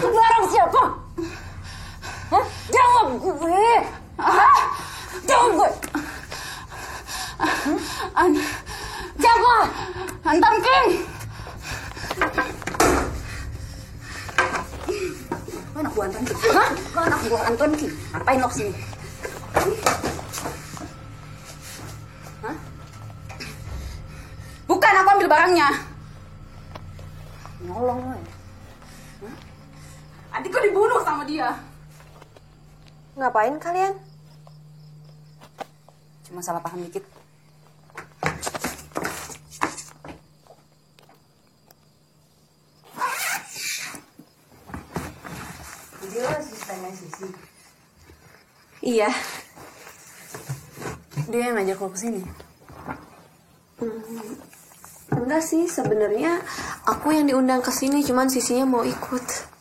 Barang siapa? Hah? Jawab gue. Hah? Jawab gue. Siapa? Antam King. Lo anak buah Anton King. Hah? Lo anak buah Anton King. Ngapain lo kesini? Hah? Bukan, aku ambil barangnya. Nolong lo ya. Adikku dibunuh sama dia. Ngapain kalian? Cuma salah paham dikit. Jadi lo asistennya Sisi? Iya. Dia yang ngajak lo kesini? Enggak sih, sebenarnya aku yang diundang ke sini, cuman Sisinya mau ikut.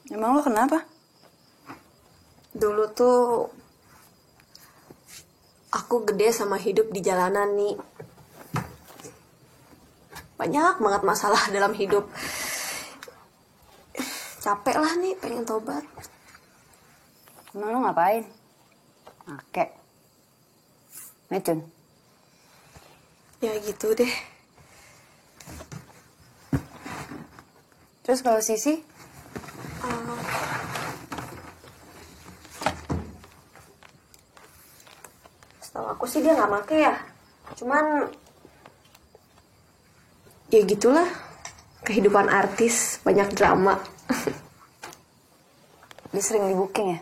Emang lo kenapa? Dulu tuh aku gede sama hidup di jalanan nih. Banyak banget masalah dalam hidup. Capek lah nih, pengen tobat. Emang lo ngapain? Akek. Mecun. Ya gitu deh. Terus kalau Sisi? Setahu aku sih dia nggak make ya. Cuman ya gitulah. Kehidupan artis, banyak drama. Dia sering di booking ya?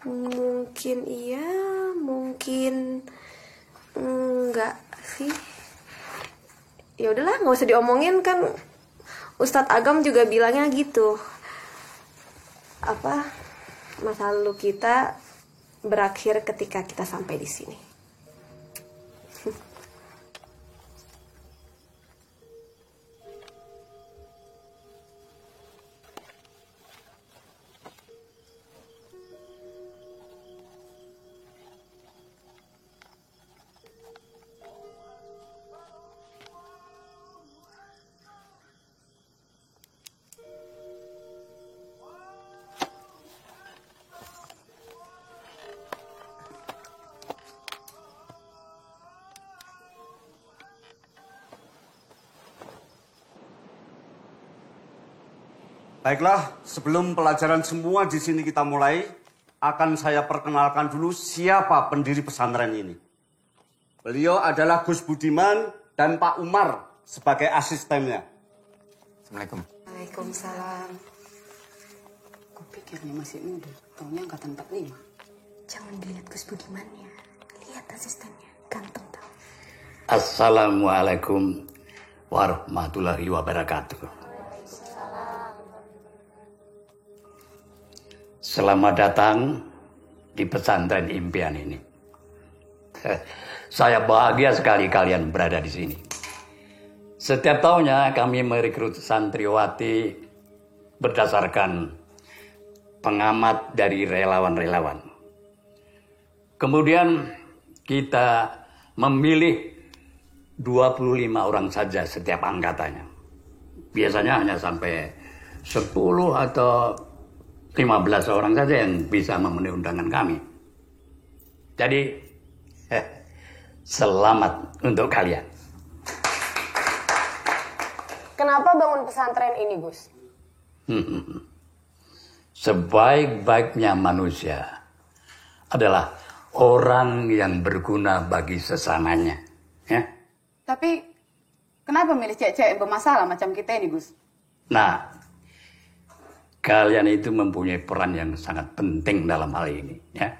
Mungkin iya, mungkin enggak sih. Ya udahlah, nggak usah diomongin, kan Ustadz Agam juga bilangnya gitu. Apa, masa lalu kita berakhir ketika kita sampai di sini. Baiklah, sebelum pelajaran semua di sini kita mulai, akan saya perkenalkan dulu siapa pendiri pesantren ini. Beliau adalah Gus Budiman dan Pak Umar sebagai asistennya. Assalamualaikum. Waalaikumsalam. Kok pikirnya masih muda, taunya angkatan 45. Jangan dilihat Gus Budimannya, lihat asistennya, ganteng tau. Assalamualaikum warahmatullahi wabarakatuh. Selamat datang di pesantren impian ini. Saya bahagia sekali kalian berada di sini. Setiap tahunnya kami merekrut santriwati berdasarkan pengamat dari relawan-relawan. Kemudian kita memilih 25 orang saja setiap angkatannya. Biasanya hanya sampai 10 atau 15 orang saja yang bisa memenuhi undangan kami. Jadi, selamat untuk kalian. Kenapa bangun pesantren ini, Gus? Sebaik-baiknya manusia adalah orang yang berguna bagi sesamanya. Ya? Tapi, kenapa milih cewek-cewek bermasalah macam kita ini, Gus? Nah, kalian itu mempunyai peran yang sangat penting dalam hal ini. Ya.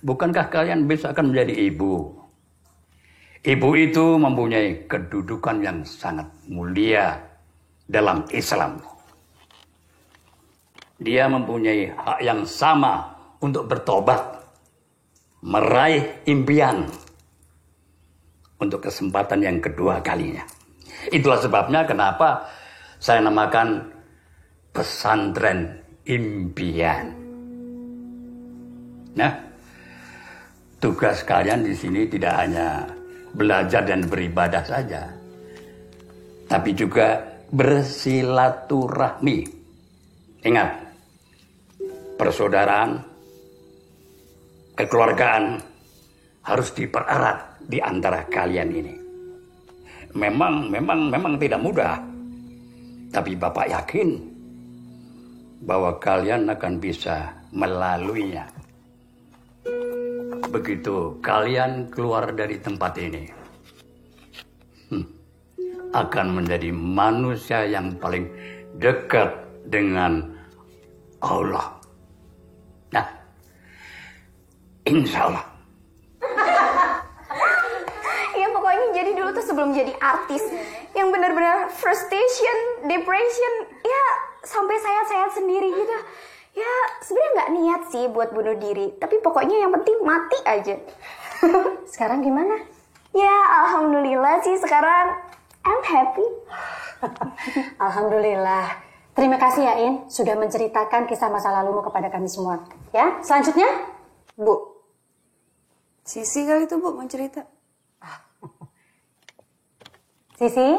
Bukankah kalian bisa akan menjadi ibu? Ibu itu mempunyai kedudukan yang sangat mulia dalam Islam. Dia mempunyai hak yang sama untuk bertobat, meraih impian untuk kesempatan yang kedua kalinya. Itulah sebabnya kenapa saya namakan pesantren impian. Nah, tugas kalian di sini tidak hanya belajar dan beribadah saja, tapi juga bersilaturahmi. Ingat, persaudaraan, kekeluargaan harus dipererat di antara kalian ini. Memang tidak mudah. Tapi Bapak yakin bahwa kalian akan bisa melaluinya. Begitu kalian keluar dari tempat ini, akan menjadi manusia yang paling dekat dengan Allah. Nah, insya Allah. Ya pokoknya jadi dulu tuh sebelum jadi artis yang benar-benar frustration, depression, ya sampai sayat-sayat sendiri gitu. Ya sebenarnya nggak niat sih buat bunuh diri, tapi pokoknya yang penting mati aja. Sekarang gimana? Ya alhamdulillah sih sekarang I'm happy. Alhamdulillah. Terima kasih ya In, sudah menceritakan kisah masa lalumu kepada kami semua. Ya, selanjutnya? Bu, Sisi kali itu Bu mau cerita. Sisi?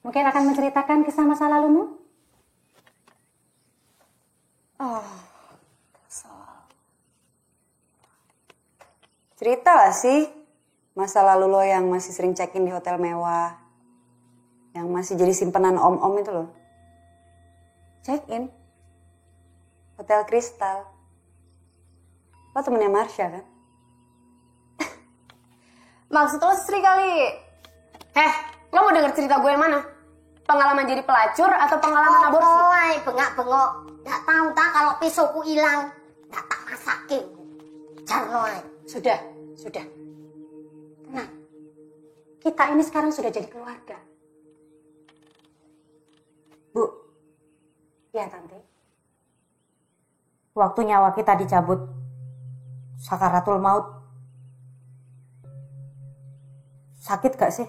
Mungkin akan menceritakan kisah masa lalumu? Cerita lah sih masa lalu lo yang masih sering check-in di hotel mewah. Yang masih jadi simpenan om-om itu loh. Check-in. Hotel Kristal. Lo temennya Marsha kan? Maksud lo Sri kali? Lo mau denger cerita gue yang mana? Pengalaman jadi pelacur atau pengalaman aborsi? Oi, bengak-bengok. Gak tahu tak kalau pisauku hilang. Gak tak masakin. Jarno. Sudah. Tenang. Kita ini sekarang sudah jadi keluarga. Bu, Ya, Tante. Waktu nyawa kita dicabut, sakaratul maut. Sakit gak sih?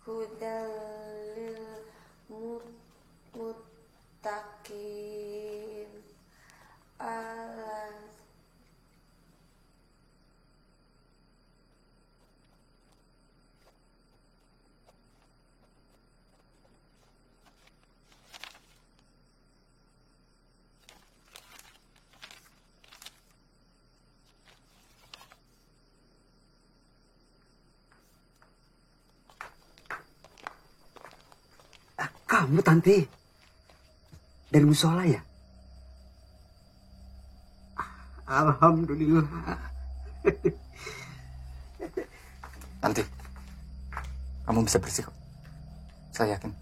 Hudalil muttaqin alas. Kamu Tanti dari musola ya? Alhamdulillah. Tanti, kamu bisa bersih kok. Saya yakin.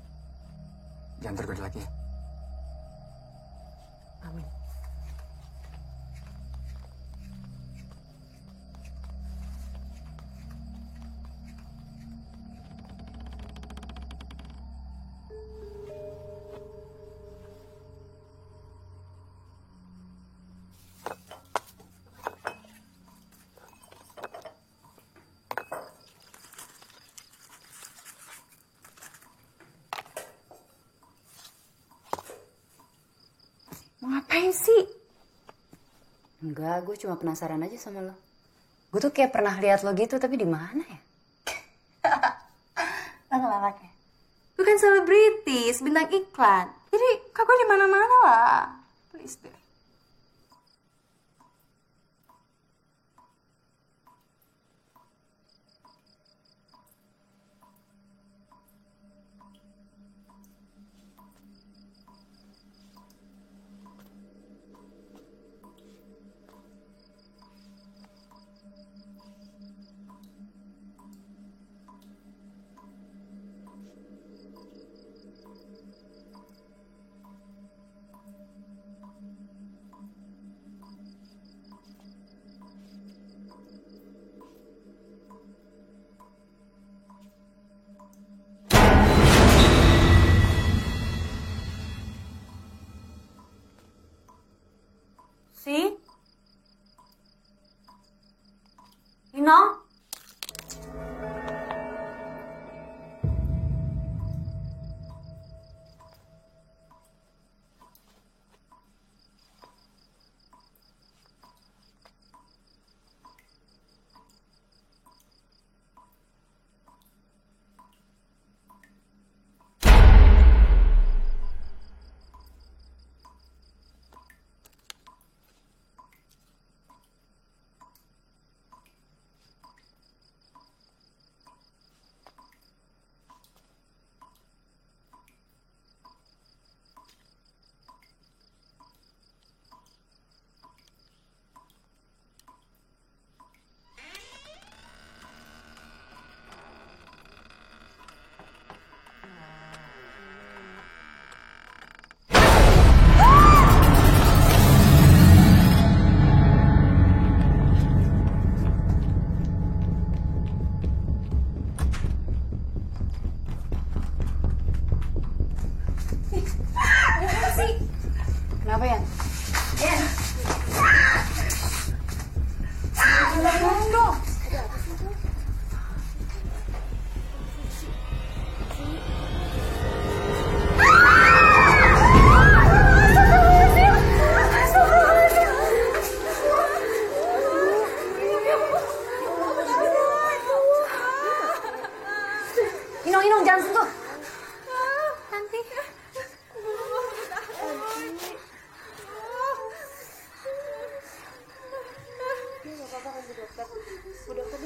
Jangan tergoda lagi ya. Amin. Mau ngapain sih? Enggak, gue cuma penasaran aja sama lo. Gue tuh kayak pernah lihat lo gitu, tapi di mana ya? Lo ngelawak ya? Gue kan selebritis, bintang iklan. Jadi kak gue di mana-mana lah. Please deh.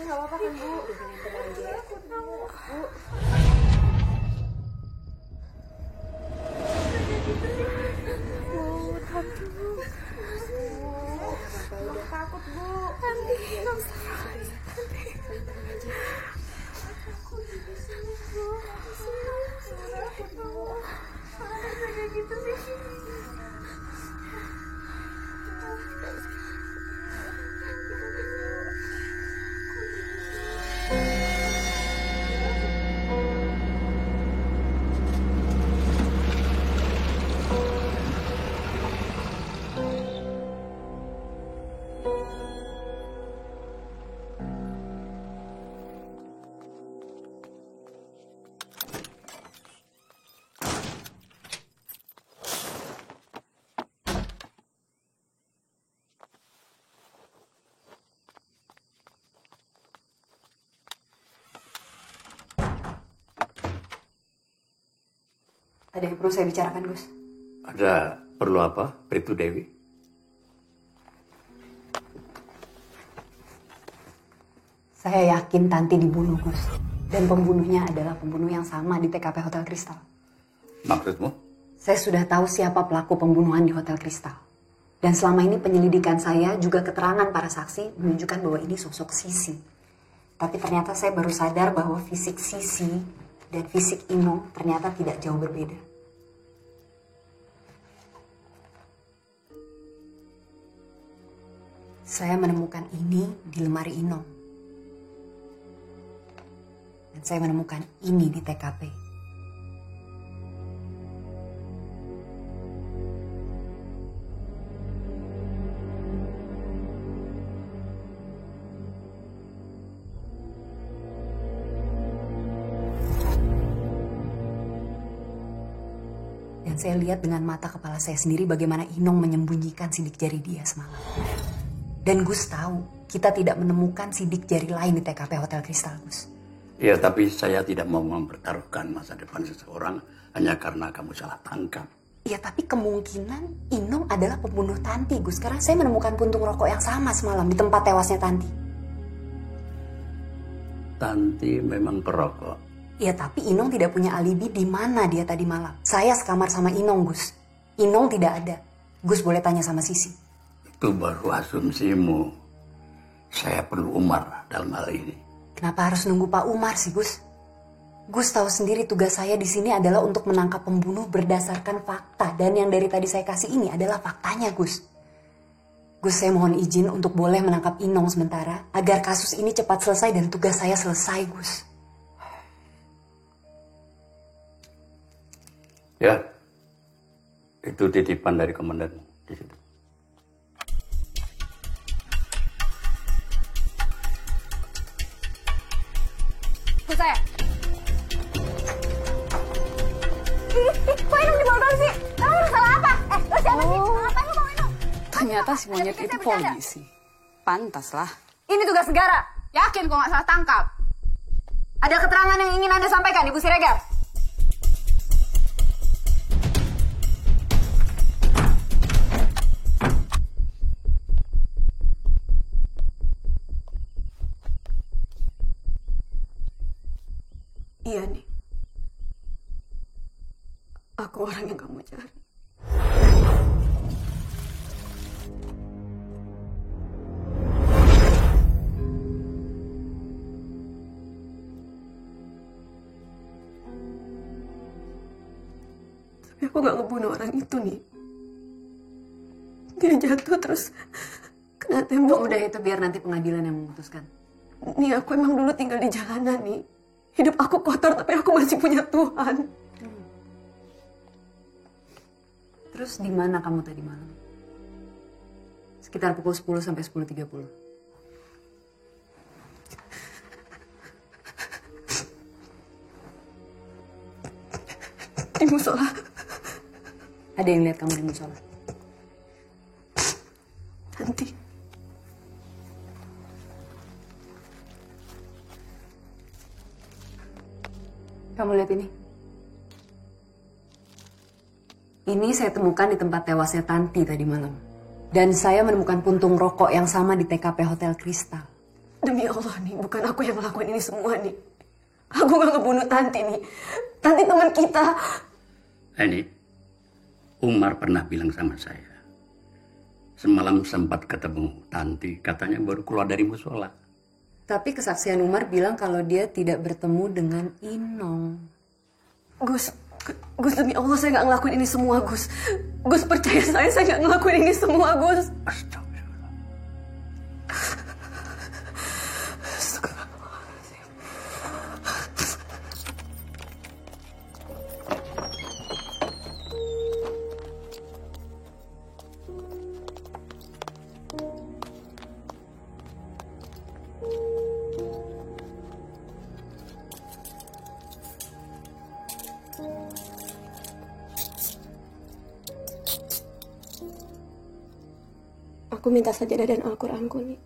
nggak apa-apa kan Bu? Takut Bu. Tanti, gitu sih. Ada yang perlu saya bicarakan, Gus. Ada perlu apa, Bribtu Dewi? Saya yakin Tanti dibunuh, Gus. Dan pembunuhnya adalah pembunuh yang sama di TKP Hotel Kristal. Maksudmu? Saya sudah tahu siapa pelaku pembunuhan di Hotel Kristal. Dan selama ini penyelidikan saya juga keterangan para saksi menunjukkan bahwa ini sosok Sisi. Tapi ternyata saya baru sadar bahwa fisik Sisi dan fisik Inong ternyata tidak jauh berbeda. Saya menemukan ini di lemari Inong. Dan saya menemukan ini di TKP. Dan saya lihat dengan mata kepala saya sendiri bagaimana Inong menyembunyikan sidik jari dia semalam. Dan Gus tahu, kita tidak menemukan sidik jari lain di TKP Hotel Kristal, Gus. Ya, tapi saya tidak mau mempertaruhkan masa depan seseorang hanya karena kamu salah tangkap. Ya, tapi kemungkinan Inong adalah pembunuh Tanti, Gus. Karena saya menemukan puntung rokok yang sama semalam di tempat tewasnya Tanti. Tanti memang perokok. Ya, tapi Inong tidak punya alibi di mana dia tadi malam. Saya sekamar sama Inong, Gus. Inong tidak ada. Gus boleh tanya sama Sisi. Itu baru asumsimu. Saya perlu Umar dalam hal ini. Kenapa harus nunggu Pak Umar sih, Gus? Gus tahu sendiri tugas saya di sini adalah untuk menangkap pembunuh berdasarkan fakta. Dan yang dari tadi saya kasih ini adalah faktanya, Gus. Gus, saya mohon izin untuk boleh menangkap Inong sementara agar kasus ini cepat selesai dan tugas saya selesai, Gus. Ya, itu titipan dari komandan di situ. Ikut saya. Kok Inong dibawa doang sih? Kamu salah apa? Lo siapa sih? Ngapain lo bawa Inong? Ternyata si monyet itu polisi. Pantas lah. Ini tugas negara. Yakin kok nggak salah tangkap? Ada keterangan yang ingin Anda sampaikan, Ibu Siregar? Iya nih, aku orang yang kamu cari. Tapi aku gak ngebunuh orang itu nih. Dia jatuh terus kena tembok. Udah itu biar nanti pengadilan yang memutuskan. Nih aku emang dulu tinggal di jalanan nih. Hidup aku kotor, tapi aku masih punya Tuhan. Terus di mana kamu tadi malam? Sekitar pukul 10 sampai 10.30. Di musola. Ada yang lihat kamu di musola? Nanti. Kamu lihat ini? Ini saya temukan di tempat tewasnya Tanti tadi malam. Dan saya menemukan puntung rokok yang sama di TKP Hotel Kristal. Demi Allah nih, bukan aku yang ngelakuin ini semua nih. Aku gak ngebunuh Tanti nih. Tanti teman kita. Ini, Umar pernah bilang sama saya. Semalam sempat ketemu Tanti, katanya baru keluar dari musola. Tapi kesaksian Umar bilang kalau dia tidak bertemu dengan Inong. Gus, demi Allah saya gak ngelakuin ini semua, Gus. Gus percaya saya gak ngelakuin ini semua, Gus. Astagfirullah. Aku minta sajadah dan Al-Quranku nih.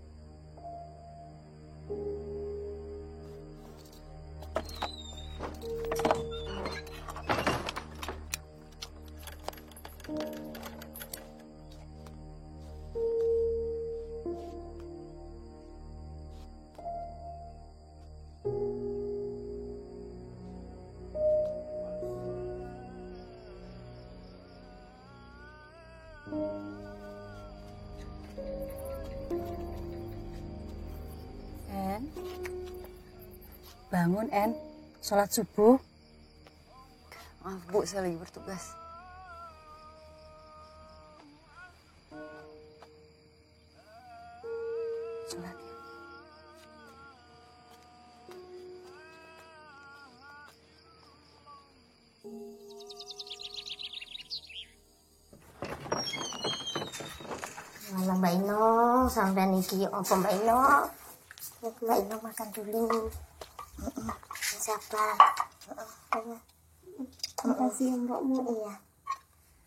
En, bangun En, sholat subuh. Maaf Bu, saya lagi bertugas. Sholat ya. Malam Mbak Ino, sampai niki opo Mbak Ino. Mbak Ino makan dulu. Siapa? Terima kasih ya Mbakmu. Iya.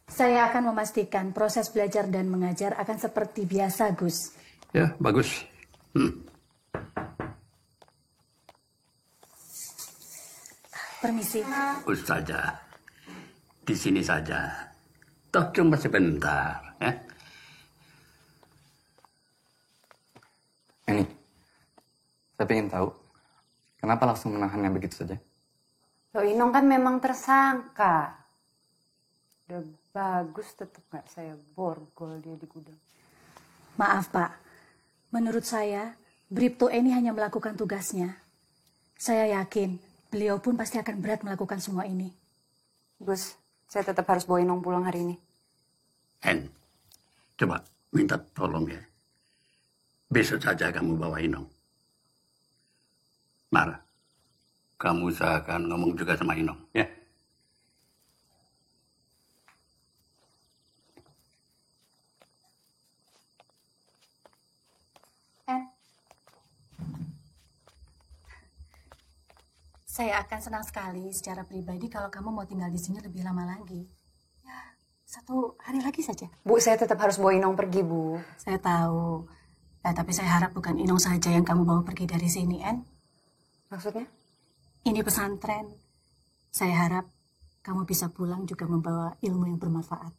Saya akan memastikan proses belajar dan mengajar akan seperti biasa, Gus. Ya, bagus. Permisi. Ustazah, di sini saja. Toh cuma sebentar, ya. Ini, saya ingin tahu, kenapa langsung menahannya begitu saja? Loh Inong kan memang tersangka. Udah bagus tetap gak saya borgol dia di gudang. Maaf Pak, menurut saya Bribtu ini hanya melakukan tugasnya. Saya yakin beliau pun pasti akan berat melakukan semua ini. Gus, saya tetap harus bawa Inong pulang hari ini. En, coba minta tolong ya. Besok saja kamu bawa Inong. Mar, kamu usahakan ngomong juga sama Inong, ya. Saya akan senang sekali secara pribadi kalau kamu mau tinggal di sini lebih lama lagi. Ya, 1 hari lagi saja. Bu, saya tetap harus bawa Inong pergi, Bu. Saya tahu. Ya, tapi saya harap bukan Inong saja yang kamu bawa pergi dari sini, En. Maksudnya? Ini pesantren. Saya harap kamu bisa pulang juga membawa ilmu yang bermanfaat.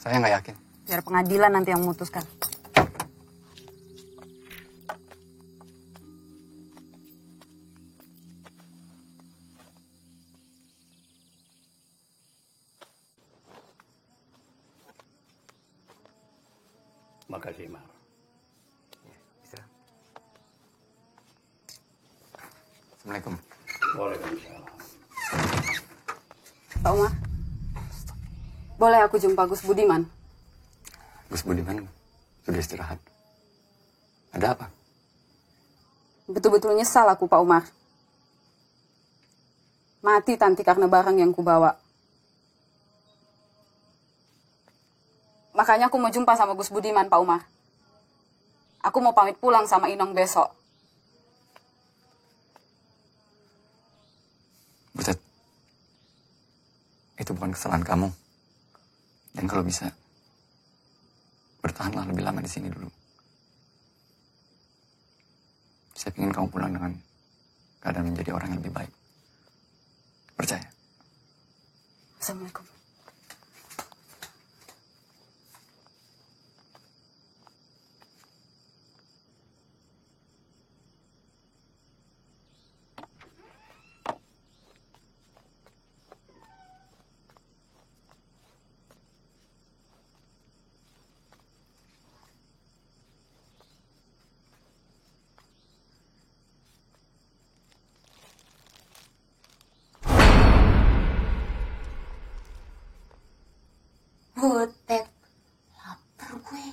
Saya nggak yakin. Biar pengadilan nanti yang memutuskan. Makasih, Mar. Bisa. Assalamualaikum. Waalaikumsalam. Pak Umar, boleh aku jumpa Gus Budiman? Gus Budiman sudah istirahat. Ada apa? Betul-betul nyesal aku, Pak Umar. Mati Tanti karena barang yang kubawa. Makanya aku mau jumpa sama Gus Budiman, Pak Umar. Aku mau pamit pulang sama Inong besok. Butet, itu bukan kesalahan kamu. Dan kalau bisa, bertahanlah lebih lama di sini dulu. Saya ingin kamu pulang dengan keadaan menjadi orang yang lebih baik. Percaya. Assalamualaikum. Butet, lapar gue.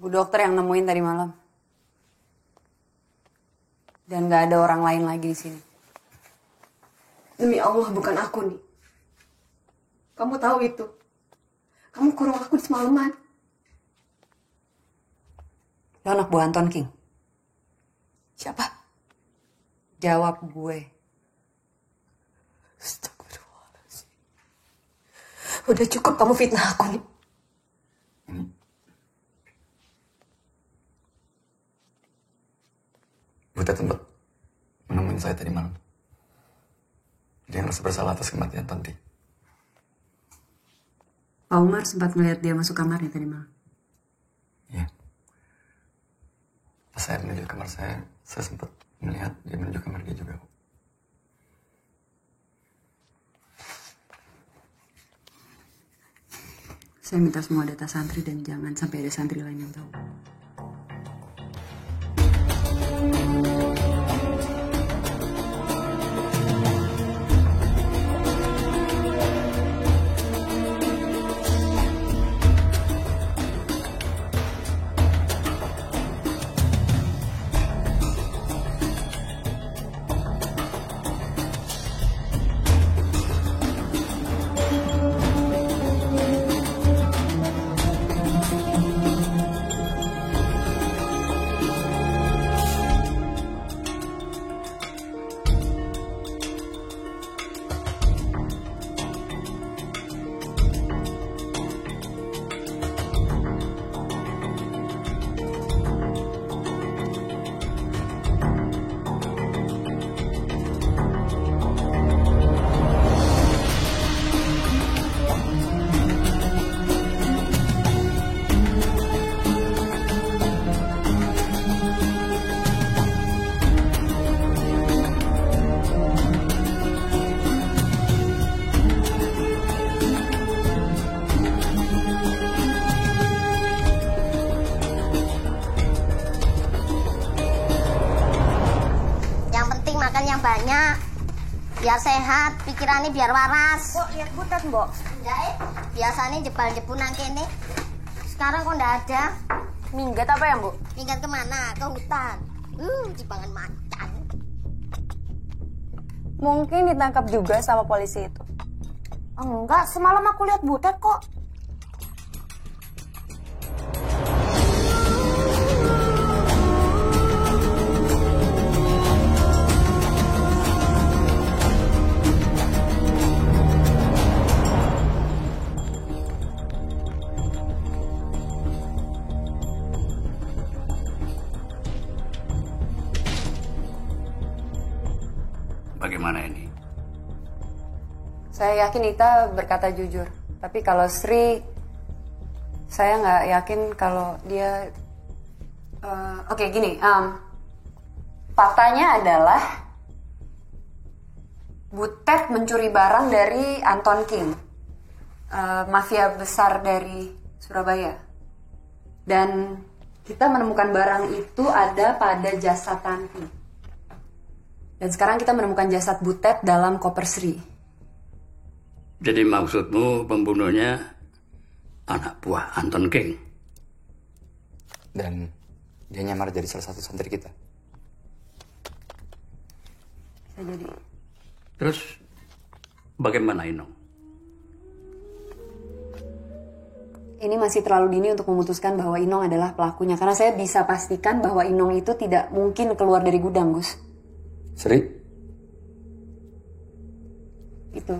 Bu dokter yang nemuin tadi malam. Dan gak ada orang lain lagi di sini. Demi Allah bukan aku nih. Kamu tahu itu. Kamu kurung aku semalaman. Lo anak buah Anton King? Siapa? Jawab gue. Astagfirullahaladzim. Udah cukup kamu fitnah aku nih. Butet sempat menemuin saya tadi malam. Dia merasa bersalah atas kematian Tanti. Pak Umar sempat melihat dia masuk kamarnya tadi malam. Iya. Pas saya menuju kamar saya sempat melihat dia menuju kamar dia juga. Saya minta semua data santri dan jangan sampai ada santri lain yang tahu. banyak. Biar sehat, pikirannya biar waras. Mbok, lihat butet, Mbok. Enggak, biasanya jebal-jebul nang kene. Sekarang kok ndak ada. Minggat apa ya, Mbok? Minggat kemana? Ke hutan. Dipangan macan. Mungkin ditangkap juga sama polisi itu. Enggak, semalam aku lihat butet kok. bagaimana ini? Saya yakin Ita berkata jujur. Tapi kalau Sri, saya nggak yakin kalau dia... Oke, gini. Faktanya adalah Butet mencuri barang dari Anton King, mafia besar dari Surabaya. Dan kita menemukan barang itu ada pada jasad Tanti. Dan sekarang kita menemukan jasad Butet dalam koper Sri. Jadi maksudmu pembunuhnya anak buah Anton King? Dan dia nyamar jadi salah satu santri kita. Bisa jadi. Terus bagaimana Inong? Ini masih terlalu dini untuk memutuskan bahwa Inong adalah pelakunya. Karena saya bisa pastikan bahwa Inong itu tidak mungkin keluar dari gudang, Gus. Sri? Itu.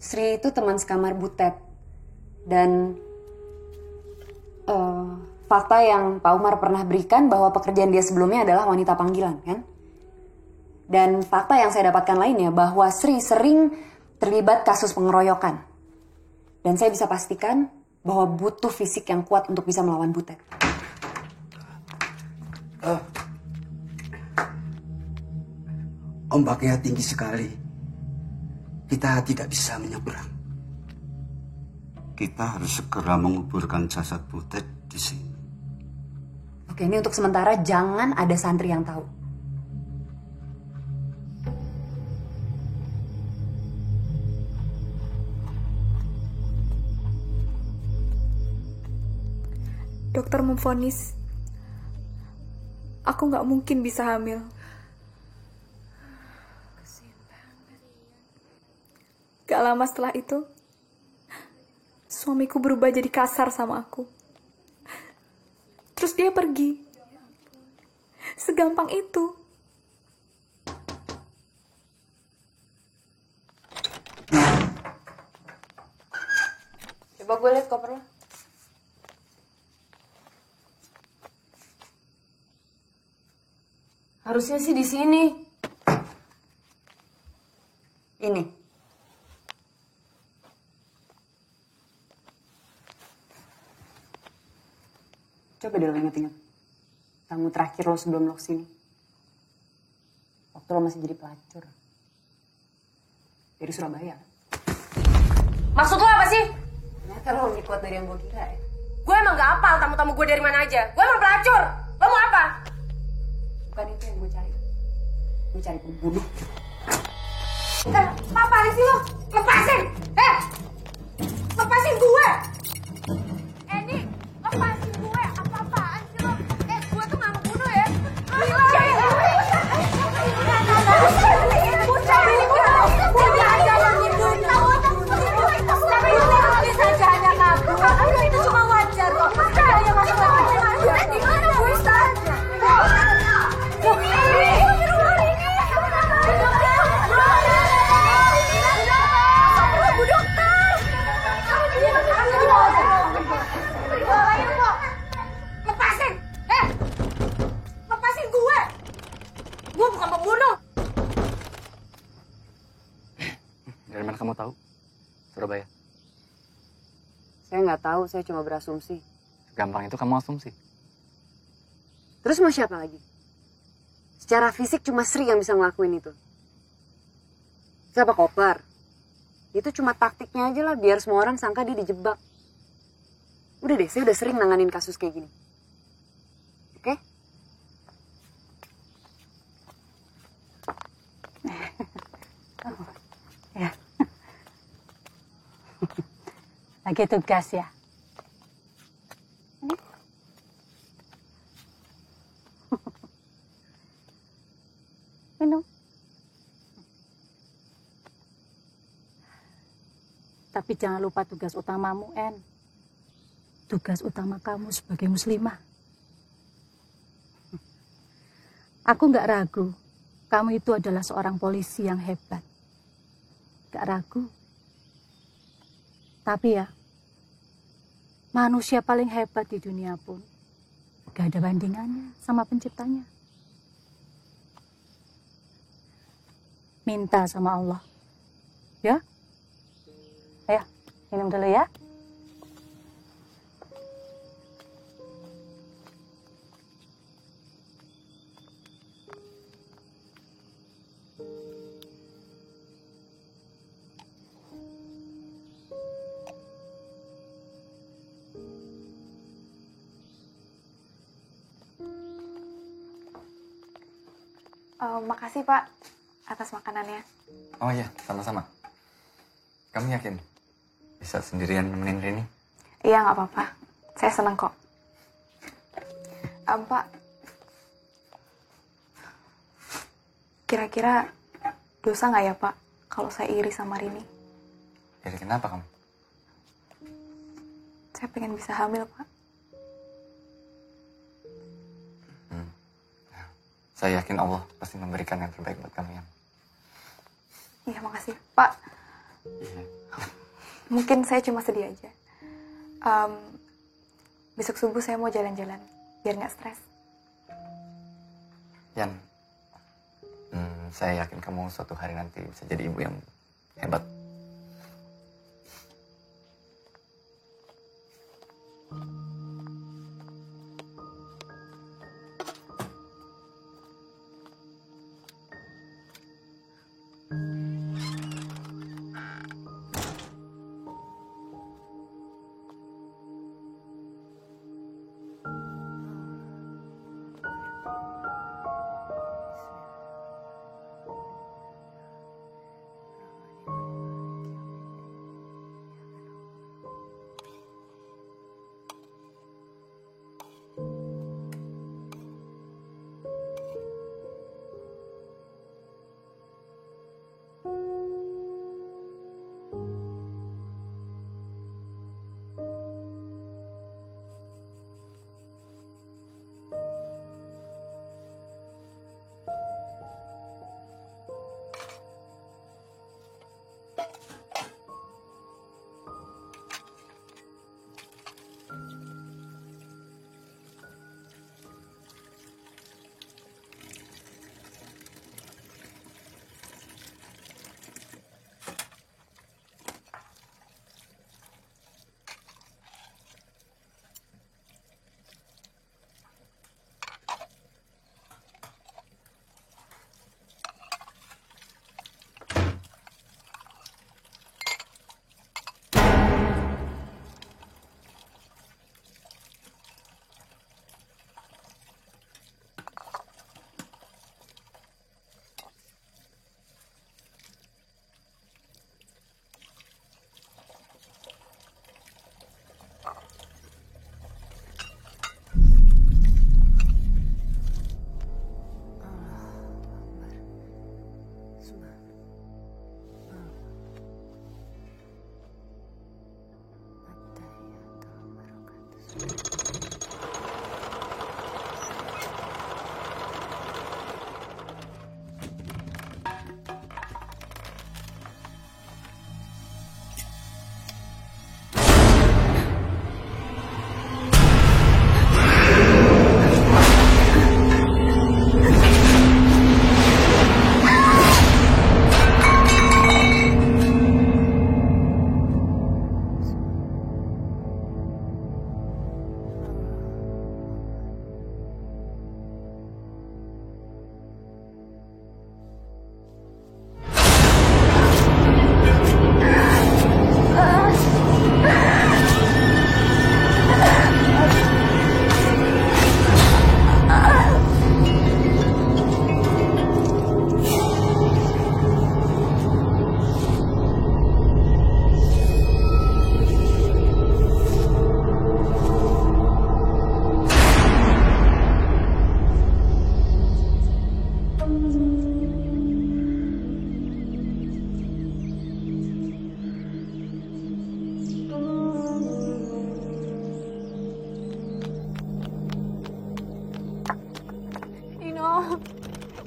Sri itu teman sekamar Butet. Dan fakta yang Pak Umar pernah berikan bahwa pekerjaan dia sebelumnya adalah wanita panggilan, kan? Dan fakta yang saya dapatkan lainnya bahwa Sri sering terlibat kasus pengeroyokan. Dan saya bisa pastikan bahwa butuh fisik yang kuat untuk bisa melawan Butet. Ombaknya tinggi sekali. Kita tidak bisa menyeberang. Kita harus segera menguburkan jasad Butet di sini. Oke, ini untuk sementara jangan ada santri yang tahu. Dokter memvonis aku nggak mungkin bisa hamil. Gak lama setelah itu, suamiku berubah jadi kasar sama aku. Terus dia pergi. Segampang itu. Coba gue lihat koper lo. Harusnya sih di sini. Ini. Coba deh lo inget-inget. Tamu terakhir lo sebelum lo kesini. Waktu lo masih jadi pelacur. Dari Surabaya. Maksud lo apa sih? Ternyata lo lebih kuat dari yang gue kira ya. Gue emang gak hafal tamu-tamu gue dari mana aja. Gue emang pelacur. Lo mau apa? Bukan itu yang gue cari. Gue cari pembunuh. Apaan sih lo? Lepasin! Lepasin gue! Eni, lepasin gue! Apa-apaan sih lo? Gue tuh gak ngebunuh ya. Itu cuma wajar kok. Dia masuk lagi. Gimana gue saja? Lepasin! Lepasin gue! Gue bukan pembunuh! Dari mana kamu tahu? Surabaya. Saya nggak tahu, saya cuma berasumsi. Gampang itu kamu asumsi. Terus mau siapa lagi? Secara fisik cuma Sri yang bisa ngelakuin itu. Siapa Koper? Itu cuma taktiknya aja lah, biar semua orang sangka dia dijebak. Udah deh, saya udah sering nanganin kasus kayak gini. Oke? Ya. Lagi tugas ya? Minum. Tapi jangan lupa tugas utamamu, En. Tugas utama kamu sebagai muslimah. Aku nggak ragu, kamu itu adalah seorang polisi yang hebat. Nggak ragu. Tapi ya, manusia paling hebat di dunia pun gak ada bandingannya sama penciptanya. minta sama Allah. Ya? Ayo, minum dulu ya. Makasih Pak atas makanannya. Oh iya, sama-sama. Kamu yakin bisa sendirian nemenin Rini? Iya nggak apa-apa, saya senang kok. Pak, kira-kira dosa nggak ya Pak kalau saya iri sama Rini? Iri kenapa kamu? Saya pengen bisa hamil Pak. Saya yakin Allah pasti memberikan yang terbaik buat kamu ya. Iya makasih Pak. Mungkin saya cuma sedih aja. Besok subuh saya mau jalan-jalan biar nggak stres. Yan, saya yakin kamu suatu hari nanti bisa jadi ibu yang hebat.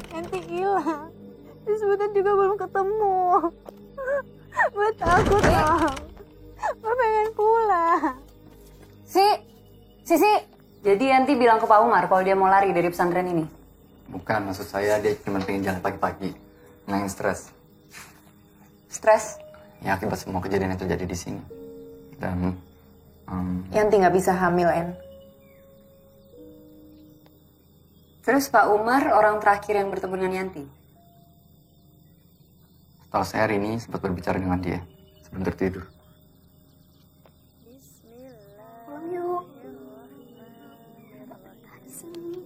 Enti hilang. Sebentar juga belum ketemu. Gue takut loh. Gue pengen pulang. Sisi. Jadi Yanti bilang ke Pak Umar kalau dia mau lari dari pesantren ini. Bukan, maksud saya dia cuma pengen jalan pagi-pagi. Nangis stres. Stres? Ya akibat semua kejadian yang terjadi di sini. Dan Yanti nggak bisa hamil, En. Terus Pak Umar orang terakhir yang bertemu dengan Yanti? setahu saya hari ini sempat berbicara dengan dia sebelum tertidur. Pulang yuk. Di sini.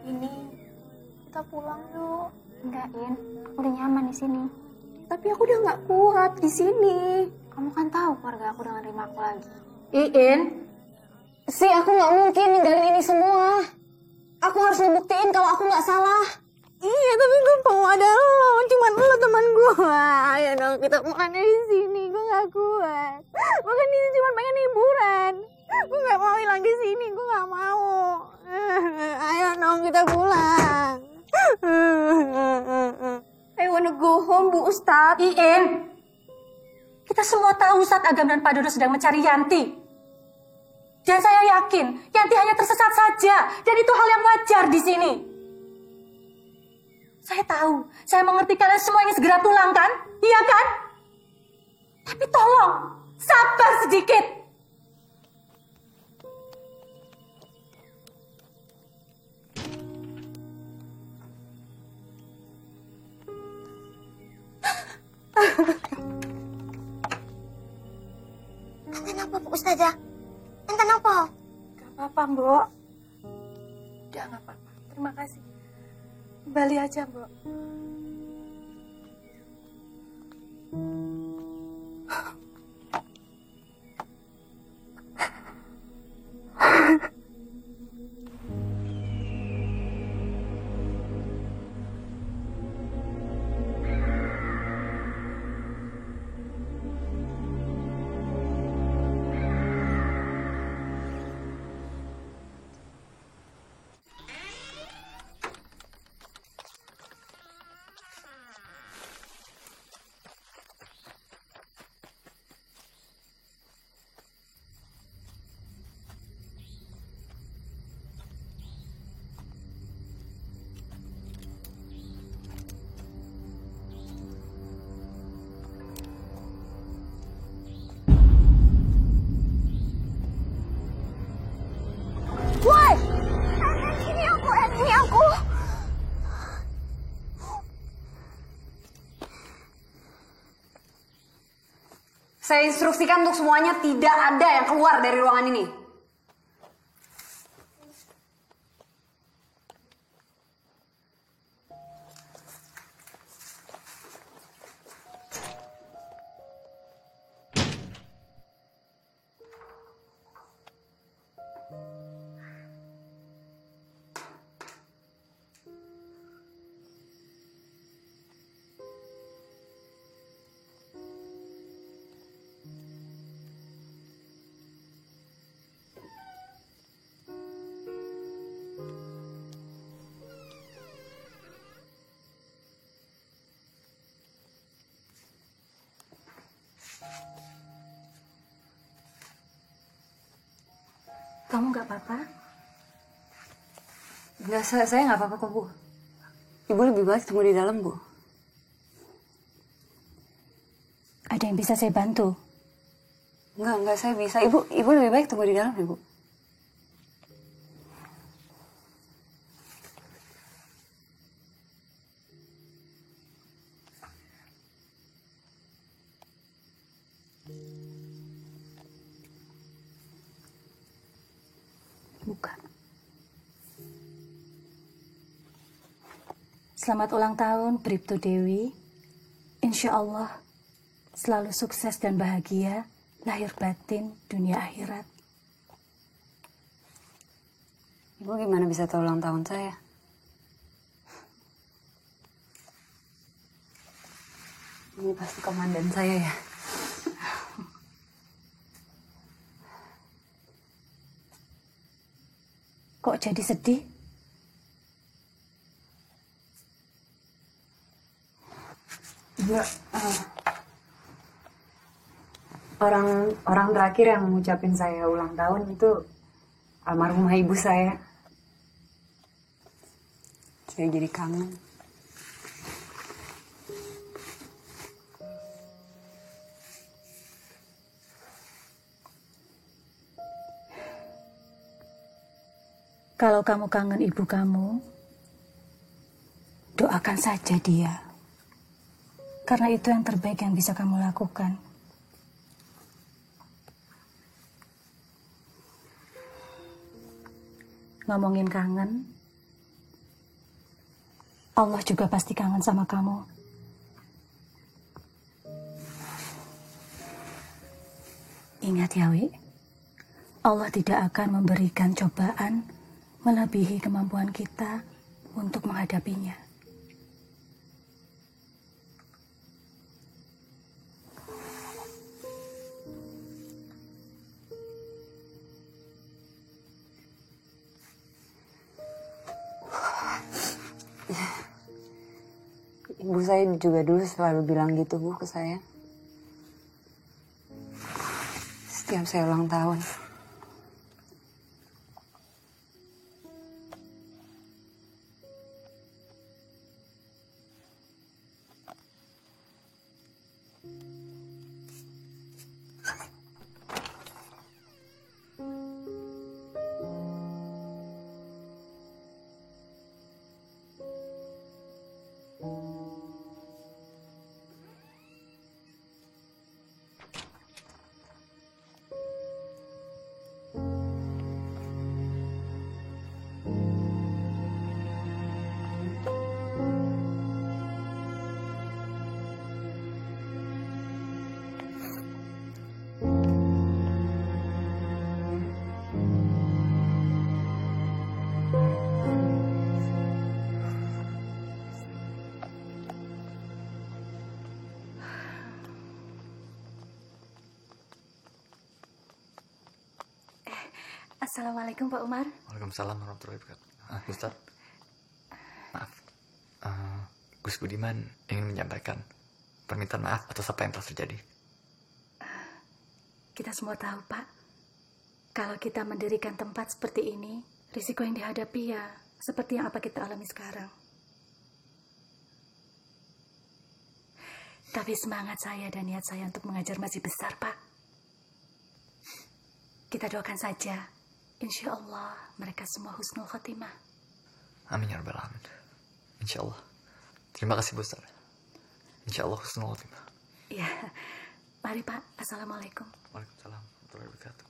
Ini kita pulang yuk. Enggak, In. Udah nyaman di sini. Tapi aku udah nggak kuat di sini. Kamu kan tahu keluarga aku udah nerima aku lagi. Iin, sih aku nggak mungkin ninggalin ini semua. Aku harus ngebuktiin kalau aku nggak salah. Iya, tapi gue mau ada lo. Cuman lo teman gue. Ayo dong, kita makan di sini. Gue nggak kuat. Makan di sini cuma pengen hiburan. Gue nggak mau hilang di sini. Gue nggak mau. Ayo dong, kita pulang. I wanna go home, Bu Ustadz. Iin, kita semua tahu Ustadz Agam dan Pak Dodo sedang mencari Yanti. Dan saya yakin Yanti hanya tersesat saja. Dan itu hal yang wajar di sini. Saya tahu, saya mengerti kalian semua ingin segera pulang kan? Iya kan? Tapi tolong, sabar sedikit. Kenapa Bu Ustazah? Kenapa? Gak apa-apa, Mbok. Udah gak apa-apa. Terima kasih. Kembali aja, Mbok. Saya instruksikan untuk semuanya tidak ada yang keluar dari ruangan ini. Kamu gak apa-apa? Enggak, saya nggak apa-apa kok, Bu. Ibu lebih baik tunggu di dalam, Bu. Ada yang bisa saya bantu? Enggak, saya bisa. Ibu lebih baik tunggu di dalam, Ibu. Buka. Selamat ulang tahun, Bribtu Dewi. Insya Allah selalu sukses dan bahagia, lahir batin, dunia akhirat. Ibu gimana bisa tahu ulang tahun saya? Ini pasti komandan saya ya. Kok jadi sedih? Enggak. Orang terakhir yang mengucapin saya ulang tahun itu almarhumah ibu saya. Saya jadi kangen. Kalau kamu kangen ibu kamu, doakan saja dia. Karena itu yang terbaik yang bisa kamu lakukan. Ngomongin kangen, Allah juga pasti kangen sama kamu. Ingat ya, Wi, Allah tidak akan memberikan cobaan melebihi kemampuan kita untuk menghadapinya. Ibu saya juga dulu selalu bilang gitu, Bu, ke saya. Setiap saya ulang tahun. Assalamualaikum Pak Umar. Waalaikumsalam warahmatullahi wabarakatuh. Ustaz, maaf. Gus Budiman ingin menyampaikan permintaan maaf atas apa yang telah terjadi. Kita semua tahu, Pak. Kalau kita mendirikan tempat seperti ini, risiko yang dihadapi ya seperti yang apa kita alami sekarang. Tapi semangat saya dan niat saya untuk mengajar masih besar, Pak. Kita doakan saja. Insya Allah mereka semua husnul khotimah. Amin ya rabbal alamin. Insya Allah. Terima kasih Bu Ustaz. Insya Allah husnul khotimah. Ya, mari Pak. Assalamualaikum. Waalaikumsalam warahmatullahi wabarakatuh.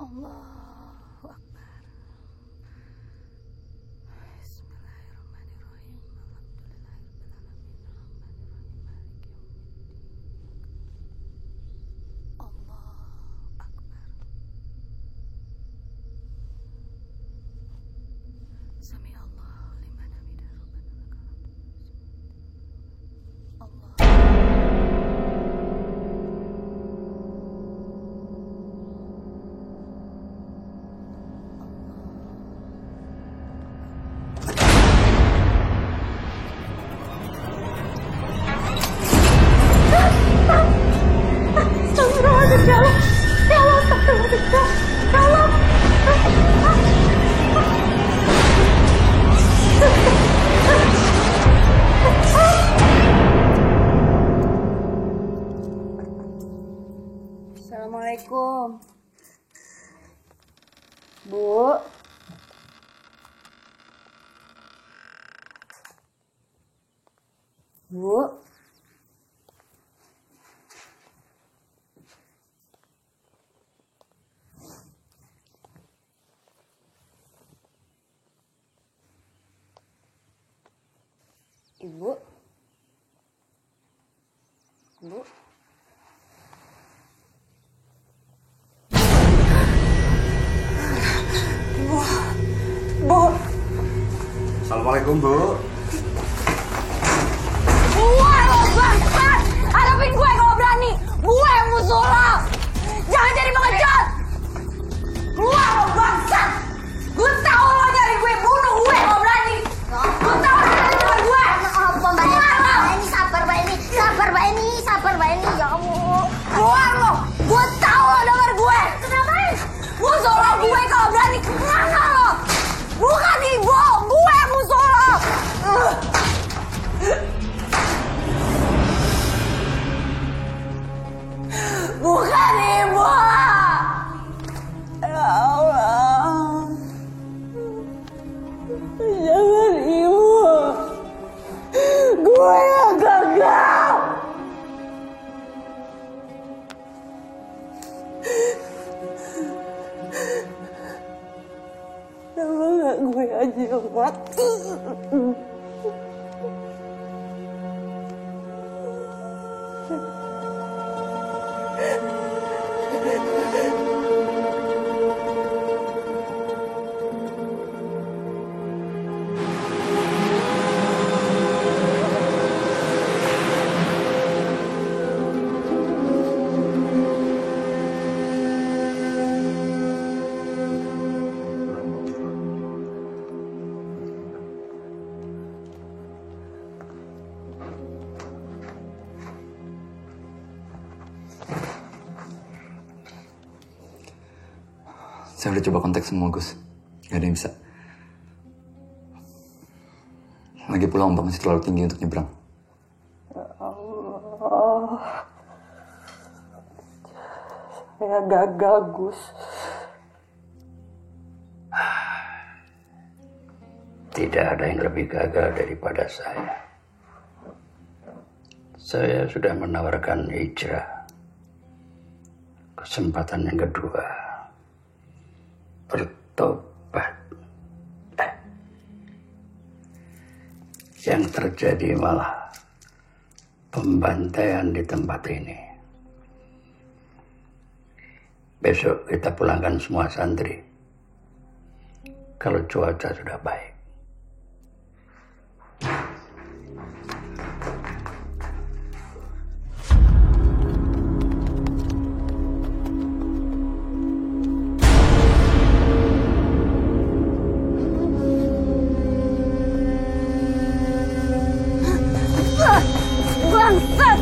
Allahu Akbar. Bismillahirrahmanirrahim. Alhamdulillahirrahmanirrahim. Allahu Akbar. Sami Allahu liman hamidah. Allah. Bu. Ibu. Bu. Bu. Assalamualaikum, Bu. Gue lo bangsat! Hadapin gue kalau berani! Gue yang musuh lo! Jangan jadi pengecut! Keluar lo bangsat! Gue tahu lo nyari gue, bunuh gue kalau berani! Gue tahu lo nyari gue! Keluar lo! Sabar Mbak Eni, sabar Mbak Eni, sabar Mbak Eni, ya Allah. Keluar lo! Gue tahu lo denger gue! Kenapa? Musuh lo gue kalau berani! Kemana lo? Bukan ibu! Gue yang musuh lo! Bukan ibu! Ya Allah. Jangan ibu. Gue yang gagal. Kenapa gak gue aja yang mati? Saya udah coba kontak semua, Gus. Gak ada yang bisa. Lagi pula ombak masih terlalu tinggi untuk nyebrang. Ya Allah. Saya gagal, Gus. Tidak ada yang lebih gagal daripada saya. Saya sudah menawarkan hijrah. Kesempatan yang kedua. Bertobat. Yang terjadi malah pembantaian di tempat ini. Besok kita pulangkan semua santri. Kalau cuaca sudah baik. Bangsat!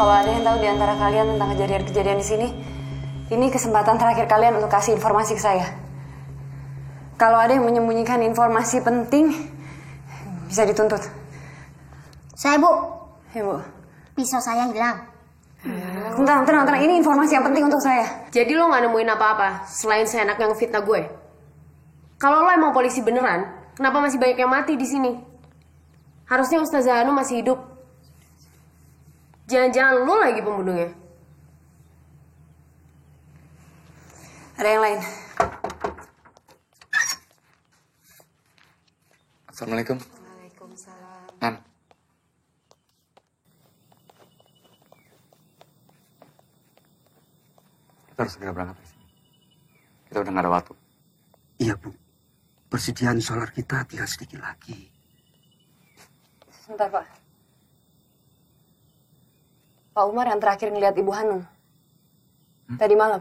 Kalau ada yang tahu di antara kalian tentang kejadian-kejadian di sini, ini kesempatan terakhir kalian untuk kasih informasi ke saya. Kalau ada yang menyembunyikan informasi penting, bisa dituntut. Saya, Bu. Ya, Bu. Pisau saya hilang. Tenang. Ini informasi yang penting untuk saya. Jadi lo gak nemuin apa-apa selain seenak yang fitnah gue? Kalau lo emang polisi beneran, kenapa masih banyak yang mati di sini? Harusnya Ustazah Anu masih hidup. Jangan-jangan lo lagi pembunuhnya. Ada yang lain? Assalamualaikum. Waalaikumsalam. Nan. Kita harus segera berangkat ke sini. Kita udah gak ada waktu. Iya, Bu. Persediaan solar kita tinggal sedikit lagi. Sebentar, Pak. Pak Umar yang terakhir ngeliat Ibu Hanum. Tadi malam.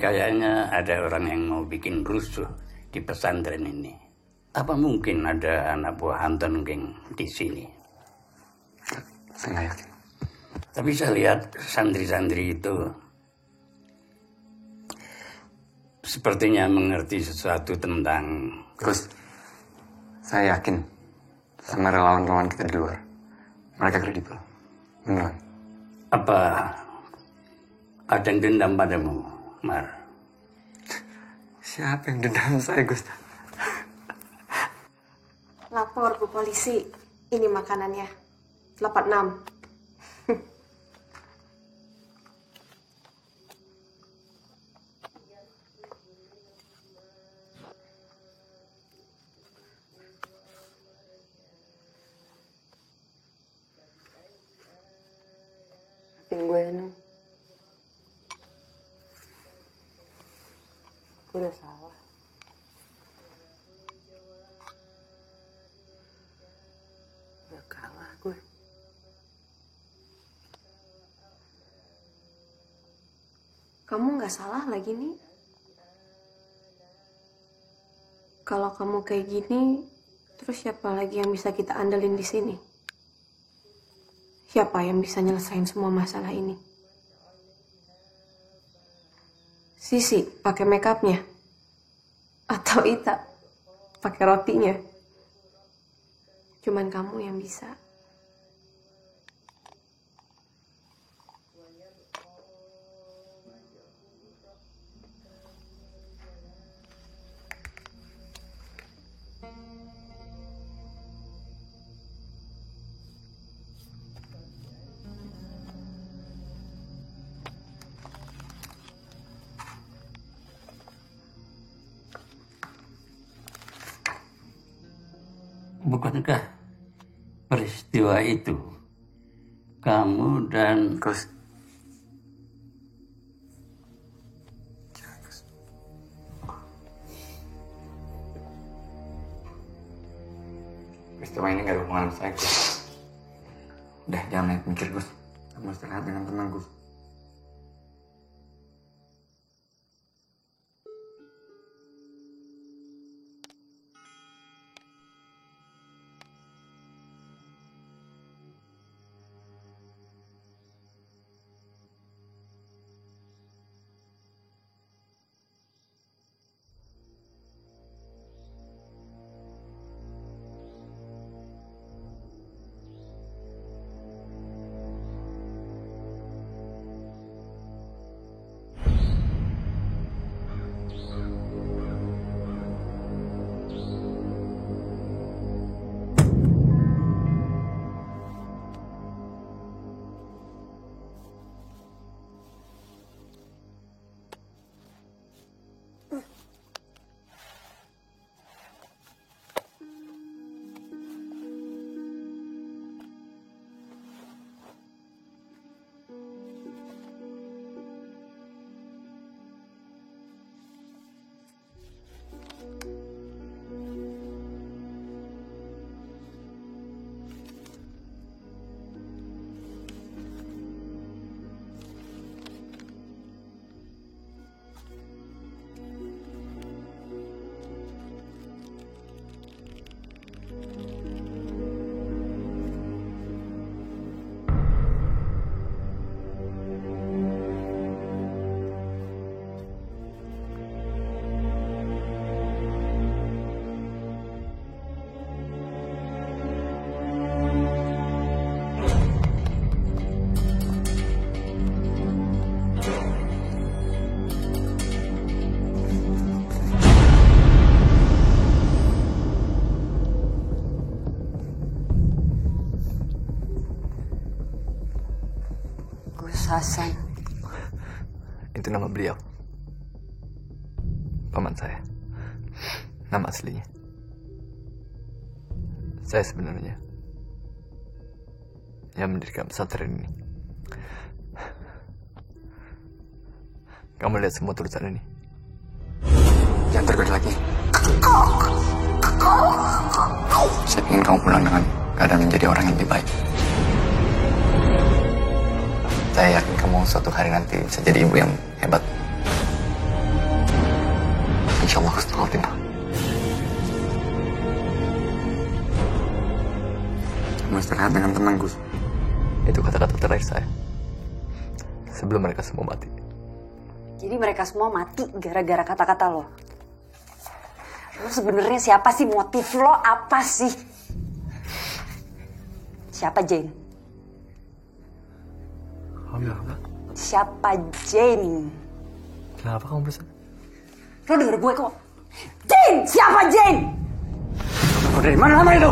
kayaknya ada orang yang mau bikin rusuh di pesantren ini. Apa mungkin ada anak buah Anton geng di sini? Saya nggak yakin. Tapi saya lihat santri-santri itu sepertinya mengerti sesuatu tentang... Gus, saya yakin sama relawan-relawan kita di luar. Mereka kredibel. Beneran. Apa ada yang dendam padamu, Mar? Siapa yang dendam saya, Gus? Lapor Bu Polisi. Ini makanannya. 86. Gue Anu, gue udah salah. Udah kalah gue. Kamu nggak salah lagi nih. Kalau kamu kayak gini, terus siapa lagi yang bisa kita andelin di sini? Siapa yang bisa nyelesain semua masalah ini? Sisi pakai makeupnya, atau Ita pakai rotinya? Cuman kamu yang bisa. Bukankah peristiwa itu kamu dan... Gus. Peristiwa ini gak ada hubungan sama saya, Gus. Udah, jangan banyak mikir, Gus. Kamu istirahat dengan tenang, Gus. Hasan. Itu nama beliau. Paman saya. Nama aslinya. Saya sebenarnya yang mendirikan pesantren ini. Kamu lihat semua tulisan ini. Jangan tergoda lagi. Saya ingin kamu pulang dengan keadaan menjadi orang yang lebih baik. Saya yakin kamu suatu hari nanti bisa jadi ibu yang hebat. Insya Allah husnul khotimah. Kamu istirahat dengan tenang, Gus. Itu kata-kata terakhir saya. Sebelum mereka semua mati. Jadi mereka semua mati gara-gara kata-kata lo. Lo sebenarnya siapa sih? Motif lo apa sih? Siapa Jane? Kamu bilang apa? Siapa Jane? Kenapa kamu berusaha? Lo denger gue kok. Jane! Siapa Jane? Oh, dari mana nama itu?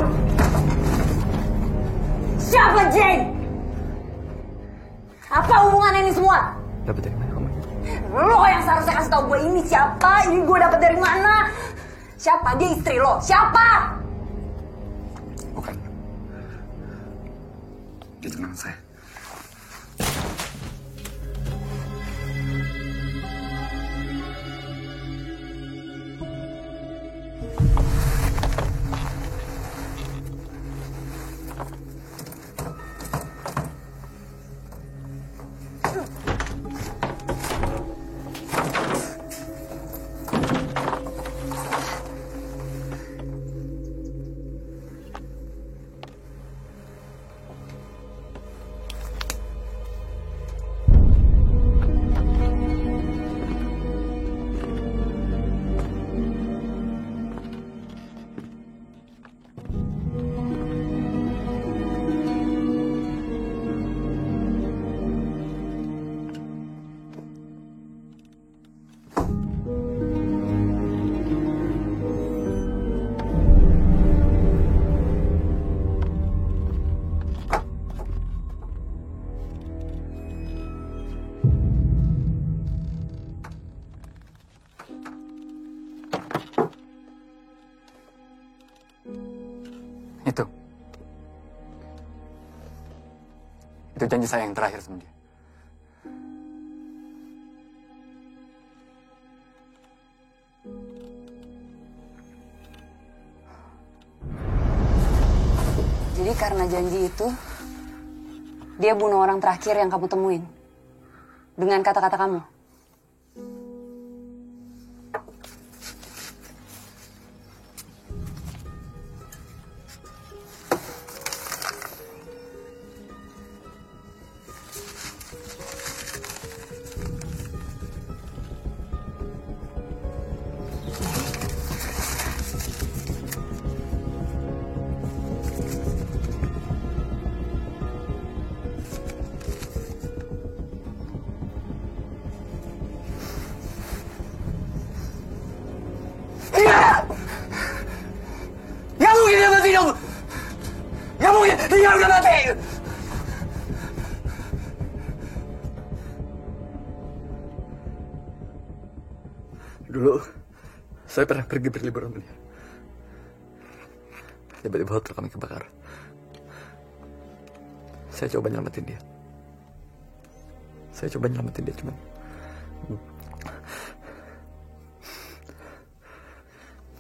Siapa Jane? Apa hubungan ini semua? Dapat dari mana kamu? Lo yang seharusnya kasih tau gue ini siapa? Ini gue dapet dari mana? Siapa? Dia istri lo? Siapa? Bukan. Dia tunangan saya. Itu janji saya yang terakhir sama dia. Jadi karena janji itu, dia bunuh orang terakhir yang kamu temuin. Dengan kata-kata kamu. Nggak mungkin dia mati dong. Nggak mungkin dia udah mati. Dulu saya pernah pergi berlibur sama dia. Tiba-tiba hotel kami kebakar. Saya coba nyelamatin dia.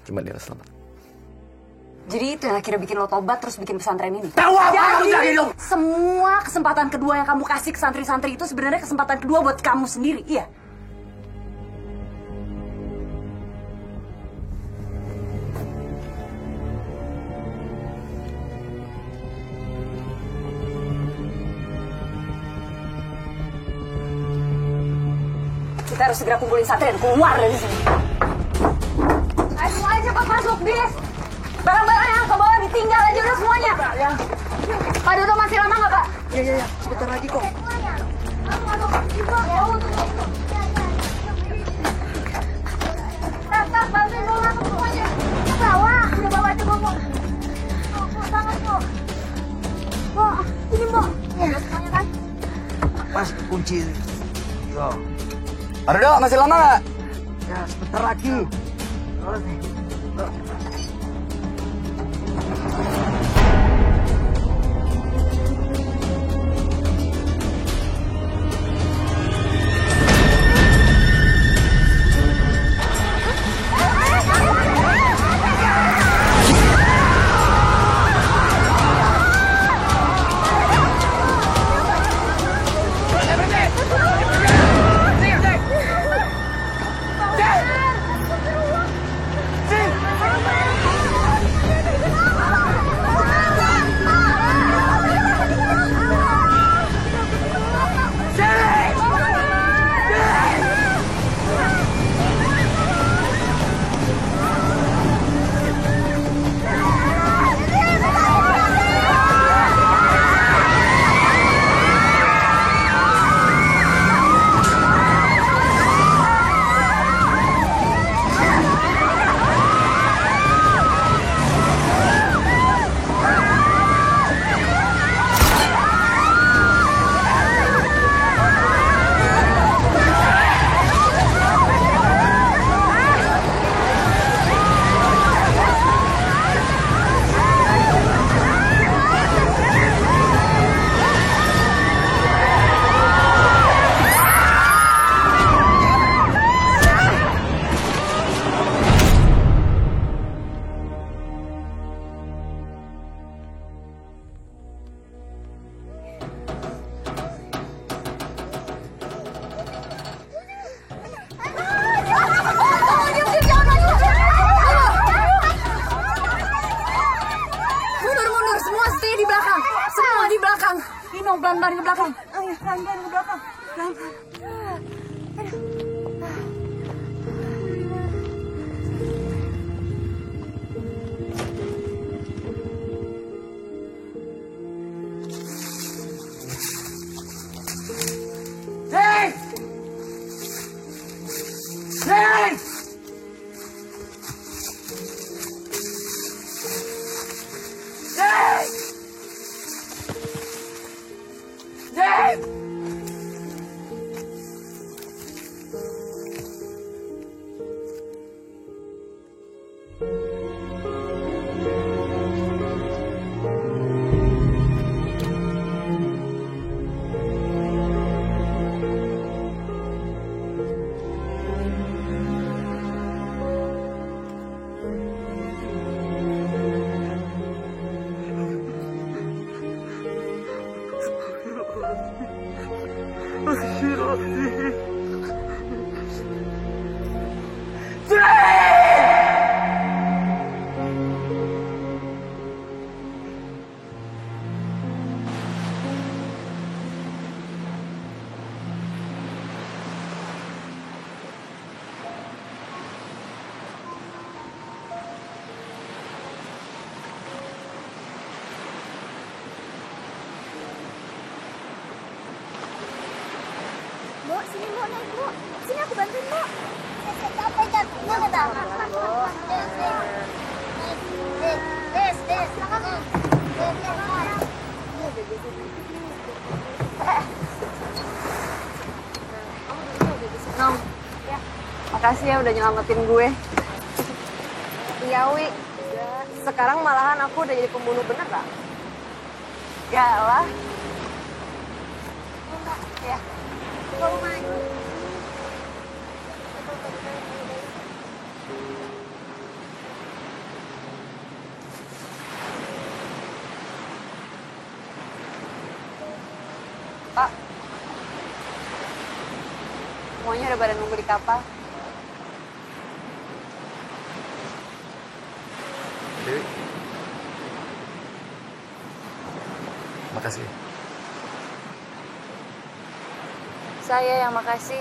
Cuman dia nggak selamat. Jadi itu yang akhirnya bikin lo tobat terus bikin pesantren ini. Tahu apa kamu Jadi lagi dong? semua kesempatan kedua yang kamu kasih ke santri-santri itu sebenarnya kesempatan kedua buat kamu sendiri, iya? Kita harus segera kumpulin santri dan keluar dari sini. Ayo semuanya cepat masuk, bis. Barang-barang yang ke bawah ditinggal aja udah semuanya. Pak Dodo masih lama nggak, Pak? Iya. Sebentar lagi kok. Kakak, bantuin bawa masuk semuanya. Bawa. Udah bawa aja, Mbok. Tangan, Mbok. Mbok, ini, Mbok. Ya, semuanya kan? Pas kunci. Yo. Pak Dodo, masih lama nggak? Ya, sebentar lagi. Terus nih. Pelan-pelan ke belakang. Ayo, pelan-pelan ke belakang. Pelan-pelan. Mbok, sini Mbok, naik Mbok. Sini aku bantuin Mbok. Capek, capek. Nggak tahu. Des. Nom, ya, makasih ya udah nyelamatin gue. Iya, Wi. Sekarang malahan aku udah jadi pembunuh bener gak? Ya lah. Ya. Pak, semuanya udah pada nunggu di kapal. Dewi. Makasih. Saya yang makasih.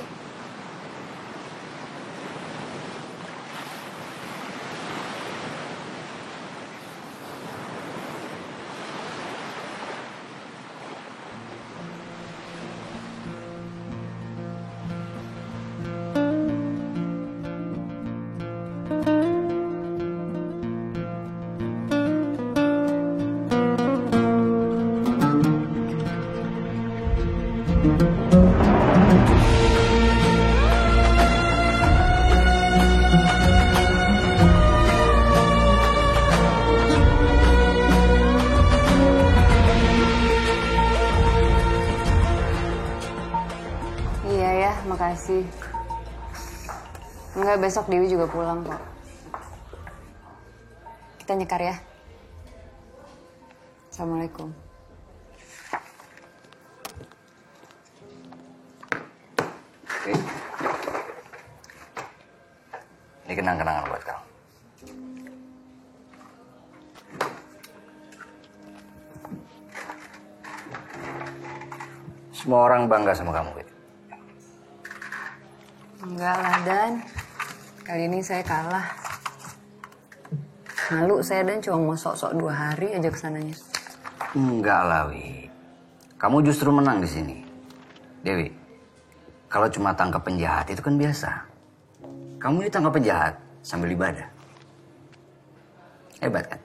Makasih. Enggak, besok Dewi juga pulang kok. Kita nyekar ya. Assalamualaikum. Oke. Ini kenang-kenangan buat kamu. Semua orang bangga sama kamu, Wit. Enggak lah, Dan. Kali ini saya kalah. Malu saya, Dan, cuma mau sok-sok 2 hari aja kesananya. Enggak lah, Wi. Kamu justru menang di sini. Dewi, kalau cuma tangkap penjahat itu kan biasa. Kamu ini tangkap penjahat sambil ibadah. Hebat kan?